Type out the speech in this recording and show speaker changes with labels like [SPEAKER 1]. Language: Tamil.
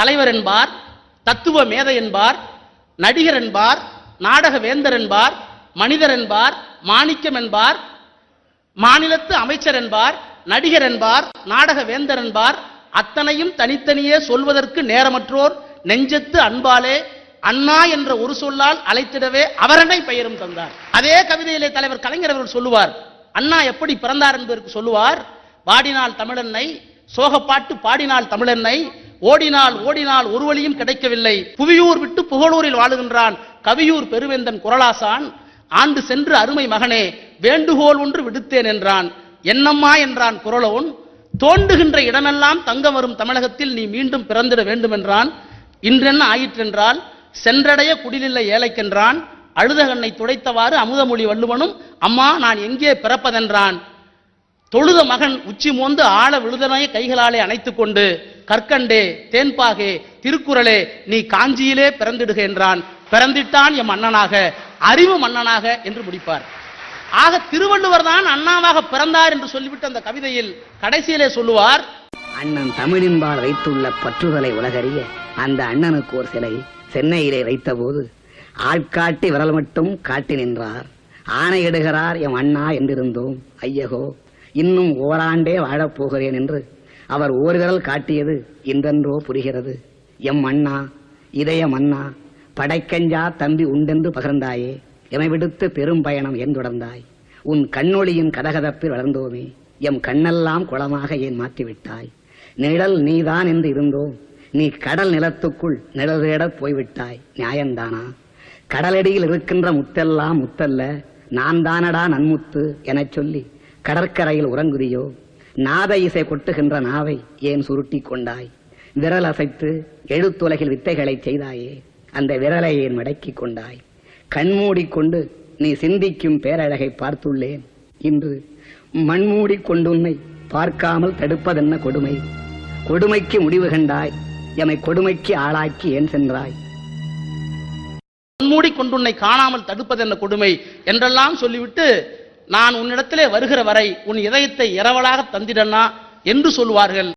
[SPEAKER 1] தலைவர் என்பார், தத்துவ மேதை என்பார், நடிகர் என்பார், நாடக வேந்தர் என்பார், மனிதர் என்பார், மாணிக்கம் என்பார், மாநிலத்து அமைச்சர் என்பார், நடிகர் என்பார், நாடக வேந்தர் என்பார். அத்தனையும் தனித்தனியே சொல்வதற்கு நேரமற்றோர் நெஞ்சத்து அன்பாலே அண்ணா என்ற ஒரு சொல்லால் அழைத்திடவே அவரனை பெயரும் தந்தார். அதே கவிதையிலே தலைவர் கலைஞர் அவர்கள் சொல்லுவார், அண்ணா எப்படி பிறந்தார் என்பதற்கு சொல்லுவார், வாடினால் தமிழன்னை, சோகப்பாட்டு பாடினால் தமிழன்னை, ஓடினால் ஓடினால் ஒரு வழியும் கிடைக்கவில்லை, புவியூர் விட்டு புகழூரில் வாழுகின்றான் கவியூர் பெருவேந்தன் குரலாசான், ஆண்டு சென்று அருமை மகனே வேண்டுகோள் ஒன்று விடுத்தேன் என்றான், என்னம்மா என்றான் குரலோன், தோண்டுகின்ற இடமெல்லாம் தங்கம் வரும் தமிழகத்தில் நீ மீண்டும் பிறந்திட வேண்டும் என்றான், இன்றென்ன ஆயிற்றென்றால் சென்றடைய குடிலில்லை ஏழைக்கென்றான், அழுத கண்ணை துடைத்தவாறு அமுதமொழி வள்ளுவனும் அம்மா நான் எங்கே பிறப்பதென்றான், தொழுத மகன் உச்சி மோந்து ஆழ விழுதனைய கைகளாலே அணைத்துக் கொண்டு கற்கண்டே தேன்பாகே திருக்குறளே நீ காஞ்சியிலே பிறந்திடுக என்றான், பிறந்திட்டான் எம் அண்ணனாக அறிவு மன்னனாக என்று முடிப்பார். ஆக திருவள்ளுவர் தான் அண்ணாவாக பிறந்தார் என்று சொல்லிவிட்டு அந்த கவிதையில் கடைசியிலே சொல்லுவார்,
[SPEAKER 2] அண்ணன் தமிழின்பால் வைத்துள்ள பற்றுதலை உலகறிய அந்த அண்ணனுக்கு ஒரு சிலை சென்னையிலே வைத்த போது ஆட்காட்டி விரல் மட்டும் காட்டி நின்றார், ஆணையிடுகிறார் எம் அண்ணா என்றிருந்தோம், ஐயகோ இன்னும் ஓராண்டே வாழப்போகிறேன் என்று அவர் ஓர் விரல் காட்டியது இன்றென்றோ புரிகிறது. எம் அண்ணா இதய மன்னா படைக்கஞ்சா தம்பி உண்டென்று பகர்ந்தாயே, எமை விடுத்து பெரும் பயணம் ஏன் தொடர்ந்தாய், உன் கண்ணொளியின் கதகதப்பில் வளர்ந்தோமே, எம் கண்ணெல்லாம் குளமாக ஏன் மாற்றிவிட்டாய், நிழல் நீதான் என்று இருந்தோம், நீ கடல் நிலத்துக்குள் நிழல் தேடப் போய்விட்டாய், நியாயந்தானா, கடலடியில் இருக்கின்ற முத்தெல்லாம் முத்தல்ல நான் தானடா நன்முத்து எனச் சொல்லி கடற்கரையில் உறங்குதியோ, நாத இசை கொட்டுகின்ற நாவை ஏன் சுருட்டி கொண்டாய், விரல் அசைத்து எழுத்துலகில் வித்தைகளை செய்தாயே, அந்த விரலை ஏன் மடக்கி கொண்டாய், கண்மூடிக்கொண்டு நீ சிந்திக்கும் பேரழகை பார்த்துள்ளேன், இன்று மண்மூடி கொண்டுன்னை பார்க்காமல் தடுப்பதென்ன கொடுமை, கொடுமைக்கு முடிவு கண்டாய், எமை கொடுமைக்கு ஆளாக்கி ஏன் சென்றாய்,
[SPEAKER 1] மண்மூடி கொண்டுன்னை காணாமல் தடுப்பதென்ன கொடுமை என்றெல்லாம் சொல்லிவிட்டு நான் உன்னிடத்திலே வருகிற வரை உன் இதயத்தை இரவலாக தந்திடனா என்று சொல்லுவார்கள்.